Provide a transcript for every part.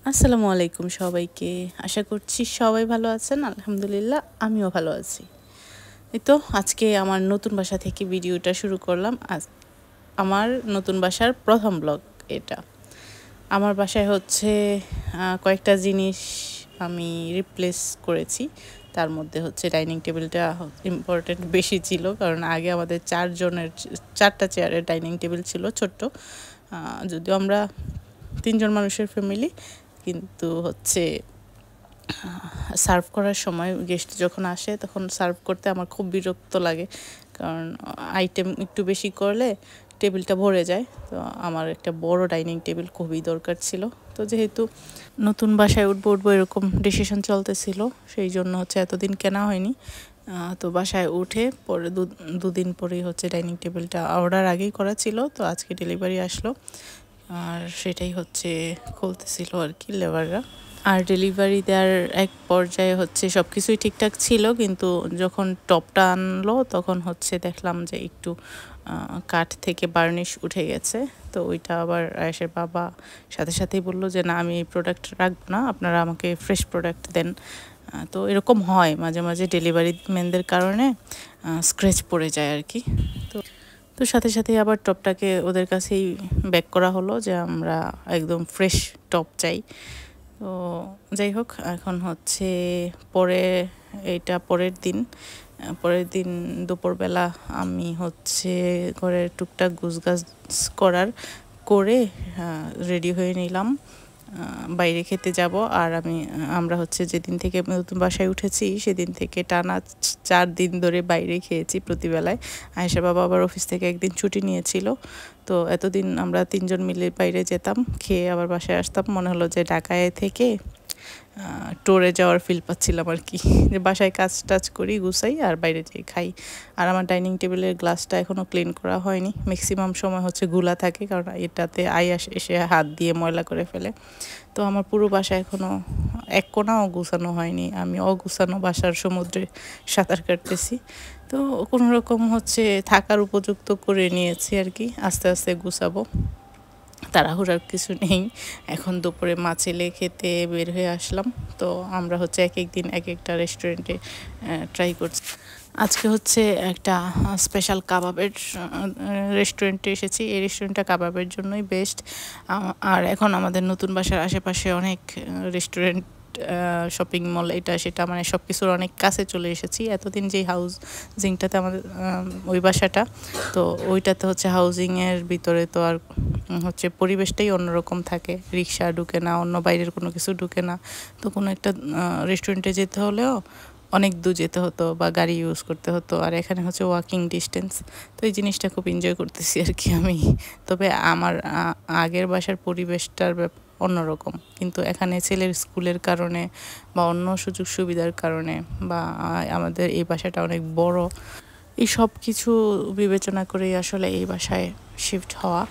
আসসালামু আলাইকুম সবাইকে। আশা করছি সবাই ভালো আছেন। আলহামদুলিল্লাহ আমিও ভালো আছি। এই তো আজকে আমার নতুন বাসা থেকে ভিডিওটা শুরু করলাম। আমার নতুন বাসার প্রথম ব্লগ এটা। আমার বাসায় হচ্ছে কয়েকটা জিনিস আমি রিপ্লেস করেছি। তার মধ্যে হচ্ছে ডাইনিং টেবিলটা ইম্পর্টেন্ট বেশি ছিল, কারণ আগে আমাদের চারটা চেয়ারের ডাইনিং টেবিল ছিল ছোট্ট। যদিও আমরা 3 জন মানুষের ফ্যামিলি, কিন্তু হচ্ছে সার্ভ করার সময় গেস্ট যখন আসে তখন সার্ভ করতে আমার খুব বিরক্ত লাগে, কারণ আইটেম একটু বেশি করলে টেবিলটা ভরে যায়। তো আমার একটা বড় ডাইনিং টেবিল খুবই দরকার ছিল। তো যেহেতু নতুন বাসায় উঠবো এরকম ডিসিশন চলতেছিল, সেই জন্য হচ্ছে এতদিন কেনা হয়নি। তো বাসায় উঠে পরে দুদিন পরেই হচ্ছে ডাইনিং টেবিলটা অর্ডার আগেই করা ছিল, তো আজকে ডেলিভারি আসলো। আর সেটাই হচ্ছে খুলতেছিল আর কি লেবাররা। আর ডেলিভারি দেওয়ার এক পর্যায়ে হচ্ছে সব কিছুই ঠিকঠাক ছিল, কিন্তু যখন টপটা আনলো তখন হচ্ছে দেখলাম যে একটু কাঠ থেকে বার্নিশ উঠে গেছে। তো ওইটা আবার আয়েশের বাবা সাথে সাথেই বললো যে না, আমি এই প্রোডাক্ট রাখবো না, আপনারা আমাকে ফ্রেশ প্রোডাক্ট দেন। তো এরকম হয় মাঝে মাঝে ডেলিভারি ম্যানদের কারণে স্ক্র্যাচ পড়ে যায় আর কি। তো তো সাথে সাথে আবার টপটাকে ওদের কাছেই ব্যাক করা হলো যে আমরা একদম ফ্রেশ টপ চাই। তো যাই হোক, এখন হচ্ছে পরে এইটা পরের দিন দুপুরবেলা আমি হচ্ছে ঘরের টুকটাক গুছগাছ করে রেডি হয়ে নিলাম, বাইরে খেতে যাব। আর আমরা হচ্ছে যেদিন থেকে নতুন বাসায় উঠেছি সেদিন থেকে টানা 4 দিন ধরে বাইরে খেয়েছি প্রতিবেলায়। আয়েশা বাবা আবার অফিস থেকে একদিন ছুটি নিয়েছিল। তো এতদিন আমরা 3 জন মিলে বাইরে যেতাম, খেয়ে আবার বাসায় আসতাম, মনে হলো যে ঢাকায় থেকে ট্যুরে যাওয়ার ফিল পাচ্ছিলাম আর কি, যে বাসায় কাজ টাজ করি, গুছাই আর বাইরে যেয়ে খাই। আর আমার ডাইনিং টেবিলের গ্লাসটা এখনও ক্লিন করা হয়নি, ম্যাক্সিমাম সময় হচ্ছে গুলা থাকে, কারণ এটাতে এসে হাত দিয়ে ময়লা করে ফেলে। তো আমার পুরো বাসা এখনও এক কোণাও গুছানো হয়নি, আমি অগুছানো বাসার সমুদ্রে সাঁতার কাটতেছি। তো কোনো রকম হচ্ছে থাকার উপযুক্ত করে নিয়েছি আর কি, আস্তে আস্তে গুছাবো, তাড়াহুড়ার কিছু নেই। এখন দুপুরে মাছ এলে খেতে বের হয়ে আসলাম। তো আমরা হচ্ছে এক এক দিন এক একটা রেস্টুরেন্টে ট্রাই করছি। আজকে হচ্ছে একটা স্পেশাল কাবাবের রেস্টুরেন্টে এসেছি। এই রেস্টুরেন্টটা কাবাবের জন্যই বেস্ট। আর এখন আমাদের নতুন বাসার আশেপাশে অনেক রেস্টুরেন্ট, শপিং মল, এটা সেটা, মানে সব কিছুর অনেক কাছে চলে এসেছি। এতদিন যেই হাউজিংটাতে আমাদের ওই বাসাটা, তো ওইটাতে হচ্ছে হাউজিংয়ের ভিতরে তো আর হচ্ছে পরিবেশটাই অন্যরকম থাকে, রিক্সা ঢুকে না, অন্য বাইরের কোনো কিছু ঢুকে না। তো কোনো একটা রেস্টুরেন্টে যেতে হলেও অনেক দূর যেতে হতো বা গাড়ি ইউজ করতে হতো, আর এখানে হচ্ছে ওয়াকিং ডিস্টেন্স। তো এই জিনিসটা খুব এনজয় করতেছি আর কি আমি। তবে আমার আগের বাসার পরিবেশটার অন্যরকম, কিন্তু এখানে ছেলের স্কুলের কারণে বা অন্য সুযোগ সুবিধার কারণে বা আমাদের এই বাসাটা অনেক বড়, এই সব কিছু বিবেচনা করেই আসলে এই বাসায় শিফট হওয়া।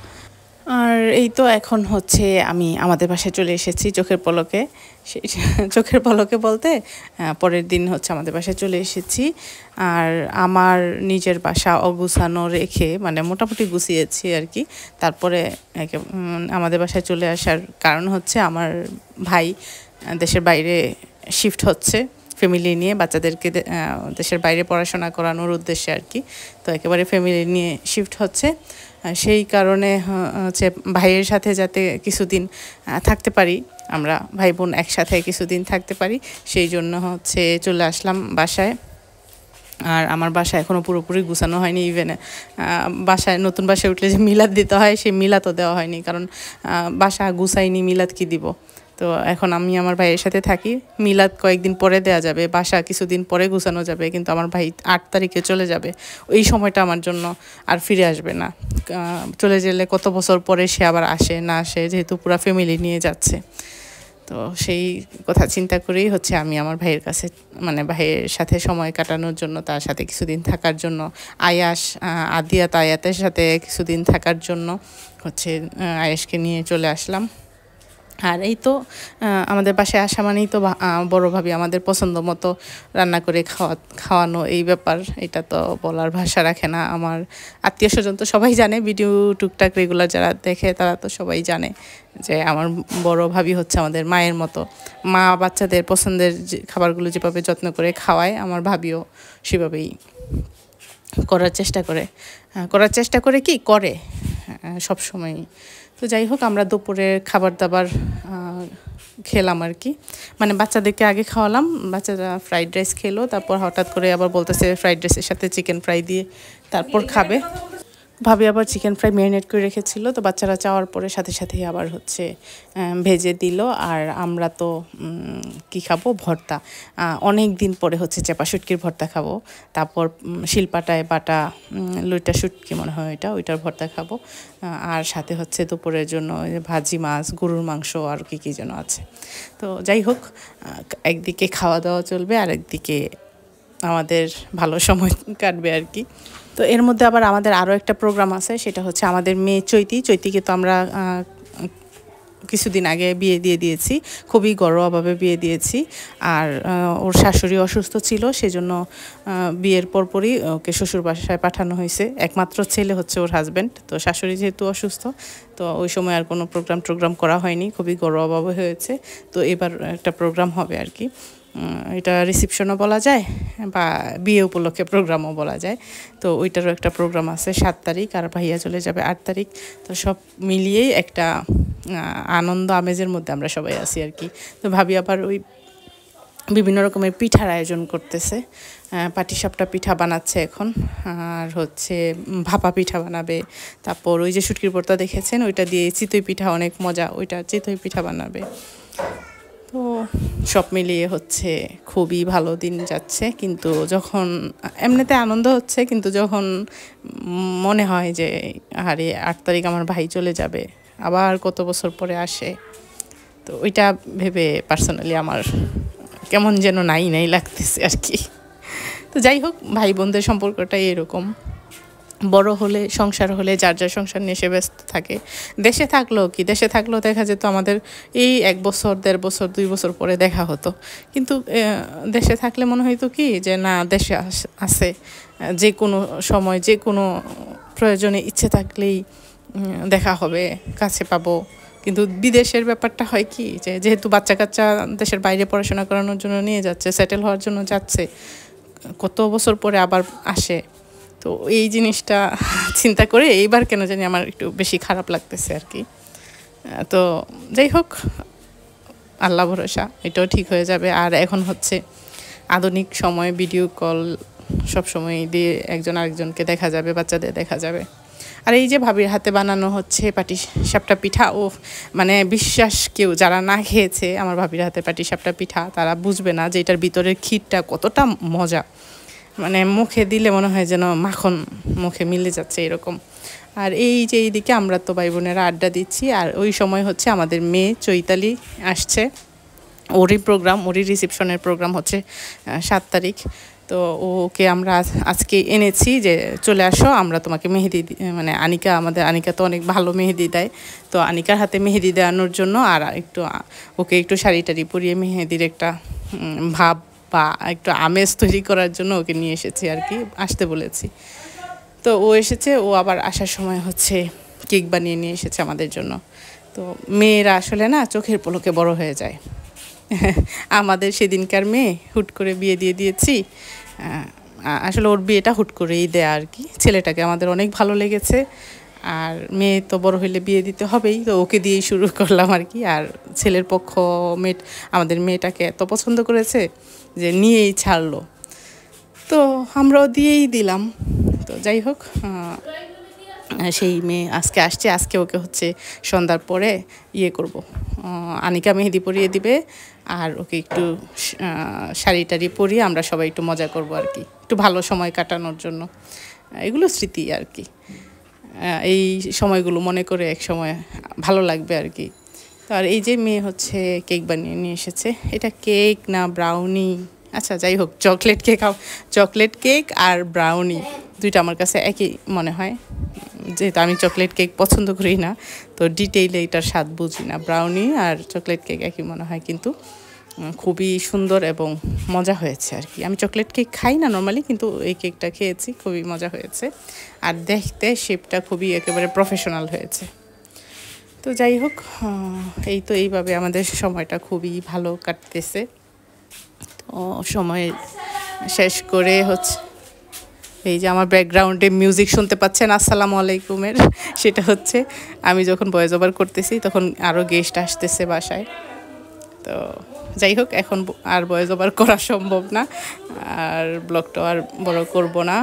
আর এই তো এখন হচ্ছে আমি আমাদের বাসায় চলে এসেছি চোখের পলকে। চোখের পলকে বলতে পরের দিন হচ্ছে আমাদের বাসায় চলে এসেছি। আর আমার নিজের বাসা অগুছানো রেখে, মানে মোটামুটি গুছিয়েছি আর কি। তারপরে আমাদের বাসায় চলে আসার কারণ হচ্ছে আমার ভাই দেশের বাইরে শিফট হচ্ছে ফ্যামিলি নিয়ে, বাচ্চাদেরকে দেশের বাইরে পড়াশোনা করানোর উদ্দেশ্যে আর কি। তো একেবারে ফ্যামিলি নিয়ে শিফট হচ্ছে, সেই কারণে হচ্ছে ভাইয়ের সাথে যাতে কিছুদিন থাকতে পারি, আমরা ভাই বোন একসাথে কিছুদিন থাকতে পারি, সেই জন্য হচ্ছে চলে আসলাম বাসায়। আর আমার বাসা এখনও পুরোপুরি গুছানো হয়নি, ইভেন নতুন বাসায় উঠলে যে মিলাদ দিতে হয় সেই মিলাদও দেওয়া হয়নি, কারণ বাসা গুছাইনি, মিলাদ কি দিব। তো এখন আমি আমার ভাইয়ের সাথে থাকি, মিলাদ কয়েকদিন পরে দেওয়া যাবে, বাসা কিছুদিন পরে গুছানো যাবে, কিন্তু আমার ভাই 8 তারিখে চলে যাবে। ওই সময়টা আমার জন্য আর ফিরে আসবে না। চলে গেলে কত বছর পরে সে আবার আসে না আসে, যেহেতু পুরো ফ্যামিলি নিয়ে যাচ্ছে। তো সেই কথা চিন্তা করেই হচ্ছে আমি আমার ভাইয়ের কাছে, মানে ভাইয়ের সাথে সময় কাটানোর জন্য, তার সাথে কিছুদিন থাকার জন্য, আয়াতের সাথে কিছুদিন থাকার জন্য হচ্ছে আয়েশকে নিয়ে চলে আসলাম। আর এই তো আমাদের বাসায় আসা মানেই তো বড় ভাবি আমাদের পছন্দ মতো রান্না করে খাওয়ানো এই ব্যাপার, এটা তো বলার ভাষা রাখে না। আমার আত্মীয় স্বজন তো সবাই জানে, ভিডিও টুকটাক রেগুলার যারা দেখে তারা তো সবাই জানে যে আমার বড় ভাবি হচ্ছে আমাদের মায়ের মতো। মা বাচ্চাদের পছন্দের যে খাবারগুলো যেভাবে যত্ন করে খাওয়ায়, আমার ভাবিও সেভাবেই করার চেষ্টা করে কি করে সব সময়। তো যাই হোক, আমরা দুপুরের খাবার দাবার খেলাম আর কি, মানে বাচ্চাদেরকে আগে খাওয়ালাম, বাচ্চারা ফ্রাইড রাইস খেলো, তারপর হঠাৎ করে আবার বলতেছে ফ্রাইড রাইসের সাথে চিকেন ফ্রাই দিয়ে তারপর খাবে। ভাবি আবার চিকেন ফ্রাই ম্যারিনেট করে রেখেছিল, তো বাচ্চারা চাওয়ার পরে সাথে সাথেই আবার হচ্ছে ভেজে দিল। আর আমরা তো কি খাবো, ভর্তা। অনেক দিন পরে হচ্ছে চেপা শুটকির ভর্তা খাবো, তারপর শিলপাটায় বাটা লইটা শুটকি মনে হয় ওইটার ভর্তা খাবো। আর সাথে হচ্ছে দুপুরের জন্য ভাজি মাছ, গরুর মাংস আর কি যেন আছে। তো যাই হোক, একদিকে খাওয়া দাওয়া চলবে আর একদিকে আমাদের ভালো সময় কাটবে আর কি। তো এর মধ্যে আবার আমাদের আরও একটা প্রোগ্রাম আছে, সেটা হচ্ছে আমাদের মেয়ে চৈতিকে তো আমরা কিছুদিন আগে বিয়ে দিয়ে দিয়েছি, খুবই ঘরোয়াভাবে বিয়ে দিয়েছি। আর ওর শাশুড়ি অসুস্থ ছিল, সেজন্য বিয়ের পরপরই ওকে শ্বশুর বাসায় পাঠানো হয়েছে। একমাত্র ছেলে হচ্ছে ওর হাজব্যান্ড, তো শাশুড়ি যেহেতু অসুস্থ, তো ওই সময় আর কোনো প্রোগ্রাম করা হয়নি, খুবই ঘরোয়াভাবে হয়েছে। তো এবার একটা প্রোগ্রাম হবে আর কি, এটা রিসেপশনও বলা যায় বা বিয়ে উপলক্ষে প্রোগ্রামও বলা যায়। তো ওইটারও একটা প্রোগ্রাম আছে 7 তারিখ, আর ভাইয়া চলে যাবে 8 তারিখ। তো সব মিলিয়েই একটা আনন্দ আমেজের মধ্যে আমরা সবাই আছি আর কি। তো ভাবি আবার ওই বিভিন্ন রকমের পিঠার আয়োজন করতেছে, পাটিসাপটা পিঠা বানাচ্ছে এখন, আর হচ্ছে ভাপা পিঠা বানাবে। তারপর ওই যে শুটকির ভর্তা দেখেছেন, ওইটা দিয়ে চিতই পিঠা, অনেক মজা, ওইটা চিতই পিঠা বানাবে। তো সব মিলিয়ে হচ্ছে খুবই ভালো দিন যাচ্ছে। কিন্তু যখন এমনিতে আনন্দ হচ্ছে, কিন্তু যখন মনে হয় যে আরে 8 তারিখ আমার ভাই চলে যাবে, আবার কত বছর পরে আসে, তো ওইটা ভেবে পার্সোনালি আমার কেমন যেন নাই লাগতেছে আর কি। তো যাই হোক, ভাই বোনদের সম্পর্কটাই এরকম, বড় হলে সংসার হলে যার সংসার নিয়ে সে ব্যস্ত থাকে। দেশে থাকলেও দেখা যেত আমাদের এই 1 বছর 1.5 বছর 2 বছর পরে দেখা হতো। কিন্তু দেশে থাকলে মনে হইতো কি যে না, দেশে আছে, যে কোনো সময় যে কোনো প্রয়োজনে ইচ্ছে থাকলেই দেখা হবে, কাছে পাবো। কিন্তু বিদেশের ব্যাপারটা হয় কি, যে যেহেতু বাচ্চা কাচ্চা দেশের বাইরে পড়াশোনা করানোর জন্য নিয়ে যাচ্ছে, সেটেল হওয়ার জন্য যাচ্ছে, কত বছর পরে আবার আসে। তো এই জিনিসটা চিন্তা করে এইবার কেন জানি আমার একটু বেশি খারাপ লাগতেছে আর কি। তো যাই হোক, আল্লাহ ভরসা, এটাও ঠিক হয়ে যাবে। আর এখন হচ্ছে আধুনিক সময়, ভিডিও কল সব সময় দিয়ে একজন আরেকজনকে দেখা যাবে, বাচ্চাদের দেখা যাবে। আর এই যে ভাবির হাতে বানানো হচ্ছে পাটিসাপটা পিঠা, ও মানে বিশ্বাস, কেউ যারা না খেয়েছে আমার ভাবির হাতে পাটিসাপটা পিঠা, তারা বুঝবে না যে এটার ভিতরের ক্ষীরটা কতটা মজা। মানে মুখে দিলে মনে হয় যেন মাখন মুখে মিলে যাচ্ছে এরকম। আর এই যে এইদিকে আমরা তো ভাই বোনেরা আড্ডা দিচ্ছি, আর ওই সময় হচ্ছে আমাদের মেয়ে চৈতালি আসছে, ওরই রিসেপশনের প্রোগ্রাম হচ্ছে 7 তারিখ। তো ওকে আমরা আজকে এনেছি যে চলে আসো, আমরা তোমাকে মেহেদি, মানে আমাদের আনিকা তো অনেক ভালো মেহেদি দেয়, তো আনিকার হাতে মেহেদি দেওয়ানোর জন্য আর ওকে একটু শাড়ি টাড়ি পরিয়ে মেহেদির একটা ভাব বা একটু আমেজ তৈরি করার জন্য ওকে নিয়ে এসেছি আর কি, আসতে বলেছি। তো ও এসেছে, ও আবার আসার সময় হচ্ছে কেক বানিয়ে নিয়ে এসেছে আমাদের জন্য। তো মেয়েরা আসলে না চোখের পলকে বড় হয়ে যায়। আমাদের সেদিনকার মেয়ে হুট করে বিয়ে দিয়ে দিয়েছি, আসলে ওর বিয়েটা হুট করেই দেয়া আর কি। ছেলেটাকে আমাদের অনেক ভালো লেগেছে, আর মেয়ে তো বড় হইলে বিয়ে দিতে হবেই, তো ওকে দিয়েই শুরু করলাম আর কি। আর ছেলের পক্ষ আমাদের মেয়েটাকে এত পছন্দ করেছে যে নিয়েই ছাড়লো, তো আমরাও দিয়েই দিলাম। তো যাই হোক, সেই মেয়ে আজকে আসছে, আজকে ওকে হচ্ছে সন্ধ্যার পরে করব, আনিকা মেহেদি পরিয়ে দিবে, আর ওকে একটু শাড়ি টাড়ি পরিয়ে আমরা সবাই একটু মজা করব আর কি, একটু ভালো সময় কাটানোর জন্য। এগুলো স্মৃতি আর কি, এই সময়গুলো মনে করে এক সময় ভালো লাগবে আর কি। তো আর এই যে মেয়ে হচ্ছে কেক বানিয়ে নিয়ে এসেছে, এটা কেক না ব্রাউনি, আচ্ছা যাই হোক, চকলেট কেক আর ব্রাউনি দুইটা আমার কাছে একই মনে হয়, যেহেতু আমি চকলেট কেক পছন্দ করি না, তো ডিটেইলে এটার স্বাদ বুঝি না। ব্রাউনি আর চকলেট কেক একই মনে হয়, কিন্তু খুবই সুন্দর এবং মজা হয়েছে আর কি। আমি চকলেট কেক খাই না নর্মালি, কিন্তু এই কেকটা খেয়েছি, খুবই মজা হয়েছে। আর দেখতে শেপটা খুবই একেবারে প্রফেশনাল হয়েছে। তো যাই হোক, এই তো এইভাবে আমাদের সময়টা খুবই ভালো কাটতেছে। তো সময় শেষ করে হচ্ছে, এই যে আমার ব্যাকগ্রাউন্ডে মিউজিক শুনতে পাচ্ছেন আসসালামু আলাইকুমের, সেটা হচ্ছে আমি যখন ভয়েস ওভার করতেছি তখন আরও গেস্ট আসতেছে বাসায়। তো যাই হোক, এখন আর ভয়েস ওভার করা সম্ভব না, আর ব্লগটা আর বড় করব না,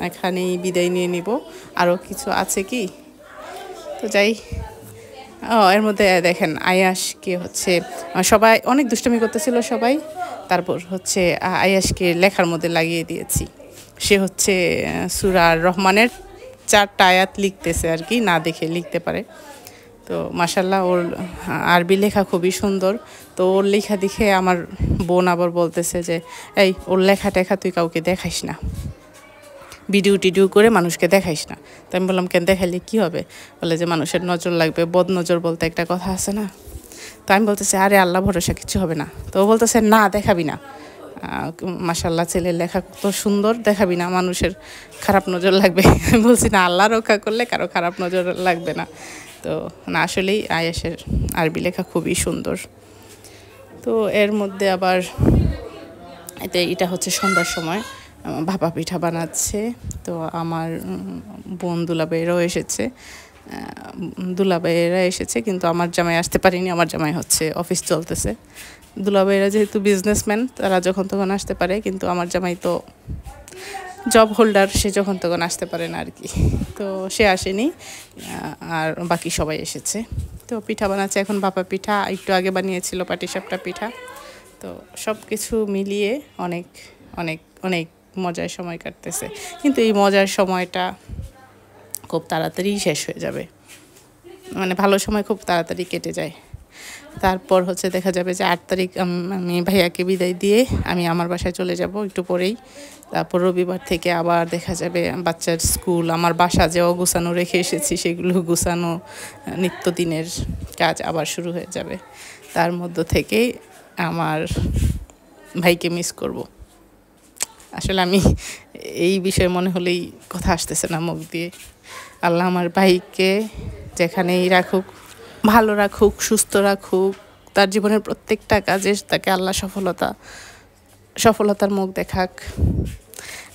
এখানেই বিদায় নিয়ে নিব। আরও কিছু আছে কি, তো যাই। এর মধ্যে দেখেন আয়াসকে হচ্ছে সবাই অনেক দুষ্টুমি করতেছিল সবাই, তারপর হচ্ছে আয়াসকে লেখার মধ্যে লাগিয়ে দিয়েছি। সে হচ্ছে সূরা রহমানের 4টা আয়াত লিখতেছে আর কি, না দেখে লিখতে পারে। তো মাশাল্লাহ ওর আরবি লেখা খুবই সুন্দর। তো ওর লেখা দেখে আমার বোন আবার বলতেছে যে এই ওর লেখা টেখা তুই কাউকে দেখাইস না, ভিডিও টিডিও করে মানুষকে দেখাইস না। তো আমি বললাম কেন, দেখাইলে কী হবে? বলে যে মানুষের নজর লাগবে, বদ নজর বলতে একটা কথা আছে না। তো আমি বলতেছি আরে আল্লাহ ভরসা কিছু হবে না। তো ও বলতেছে না দেখাবি না, মাশাল্লাহ ছেলের লেখা কত সুন্দর, দেখাবি না, মানুষের খারাপ নজর লাগবে। আমি বলছি না, আল্লাহ রক্ষা করলে কারো খারাপ নজর লাগবে না। তো না, আসলেই আয়েশের আরবি লেখা খুবই সুন্দর। তো এর মধ্যে আবার এটা হচ্ছে সন্ধ্যার সময় ভাপা পিঠা বানাচ্ছে। তো আমার বোন দুলাভাইয়েরাও এসেছে, দুলাভাইয়েরা এসেছে, কিন্তু আমার জামাই আসতে পারেনি। আমার জামাই হচ্ছে অফিস চলতেছে। দুলাভাইয়েরা যেহেতু বিজনেসম্যান, তারা যখন তখন আসতে পারে, কিন্তু আমার জামাই তো জব হোল্ডার, সে যখন তখন আসতে পারে না আর কি। তো সে আসেনি, আর বাকি সবাই এসেছে। তো পিঠা বানাচ্ছে এখন, ভাপা পিঠা একটু আগে বানিয়েছিল পাটিসাপটা পিঠা। তো সব কিছু মিলিয়ে অনেক অনেক অনেক মজার সময় কাটতেছে, কিন্তু এই মজার সময়টা খুব তাড়াতাড়ি শেষ হয়ে যাবে, মানে ভালো সময় খুব তাড়াতাড়ি কেটে যায়। তারপর হচ্ছে দেখা যাবে যে 8 তারিখ আমি ভাইয়াকে বিদায় দিয়ে আমি আমার বাসায় চলে যাব একটু পরেই। তারপর রবিবার থেকে আবার দেখা যাবে বাচ্চার স্কুল, আমার বাসা যে অগুছানো রেখে এসেছি সেগুলো গুছানো, নিত্যদিনের কাজ আবার শুরু হয়ে যাবে। তার মধ্য থেকেই আমার ভাইকে মিস করব। আসলে আমি এই বিষয়ে মনে হলেই কথা আসতেছে না মুখ দিয়ে। আল্লাহ আমার ভাইকে যেখানেই রাখুক, ভালো রাখুক, সুস্থ রাখুক, তার জীবনের প্রত্যেকটা কাজে তাকে আল্লাহ সফলতার মুখ দেখাক।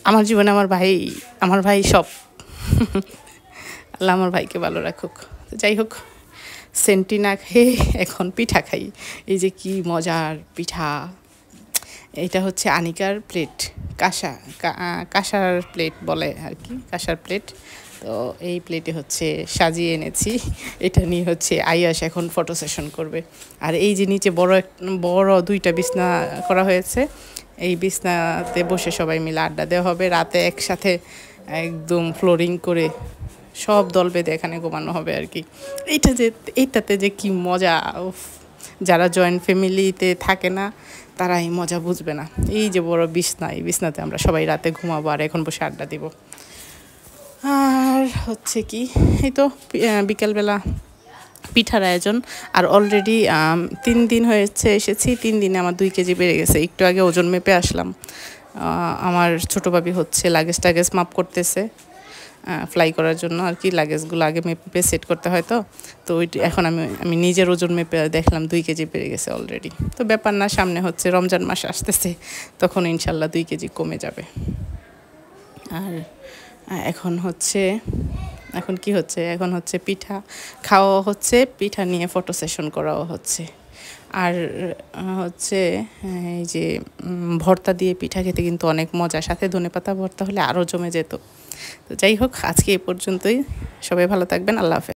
আমার জীবনে আমার ভাই সব। আল্লাহ আমার ভাইকে ভালো রাখুক। যাই হোক, সেন্টি না খেয়ে এখন পিঠা খাই। এই যে কি মজার পিঠা! এটা হচ্ছে আনিকার প্লেট, কাঁসার প্লেট বলে আর কি, কাঁসার প্লেট। তো এই প্লেটে হচ্ছে সাজিয়ে এনেছি। এটা নিয়ে হচ্ছে আয়াস এখন ফটো সেশন করবে। আর এই যে নিচে বড় 2টা বিছনা করা হয়েছে, এই বিছনাতে বসে সবাই মিলে আড্ডা দেওয়া হবে। রাতে একসাথে একদম ফ্লোরিং করে সব দল বেঁধে এখানে ঘুমানো হবে আর কি। এইটাতে যে কি মজা! যারা জয়েন্ট ফ্যামিলিতে থাকে না তারা এই মজা বুঝবে না। এই যে বড় বিছনা, এই বিছনাতে আমরা সবাই রাতে ঘুমাবো আর এখন বসে আড্ডা দিব। আর হচ্ছে কি, এই তো বিকেলবেলা পিঠার আয়োজন। আর অলরেডি 3 দিন হয়েছে এসেছি, 3 দিনে আমার 2 কেজি বেড়ে গেছে। একটু আগে ওজন মেপে আসলাম। আমার ছোটো ভাবি হচ্ছে লাগেজ মাপ করতেছে ফ্লাই করার জন্য আর কি, লাগেজগুলো আগে মেপে সেট করতে হয়। তো এখন আমি নিজের ওজন মেপে দেখলাম 2 কেজি বেড়ে গেছে অলরেডি। তো ব্যাপার না, সামনে হচ্ছে রমজান মাস আসতেছে, তখন ইনশাল্লাহ 2 কেজি কমে যাবে। আর এখন কি হচ্ছে, এখন হচ্ছে পিঠা খাওয়া হচ্ছে, পিঠা নিয়ে ফটো সেশন করাও হচ্ছে। আর হচ্ছে এই যে ভর্তা দিয়ে পিঠা খেতে কিন্তু অনেক মজা, সাথে ধনেপাতা ভর্তা হলে আরও জমে যেত। তো যাই হোক, আজকে এই পর্যন্তই। সবাই ভালো থাকবেন। আল্লাহ হাফেজ।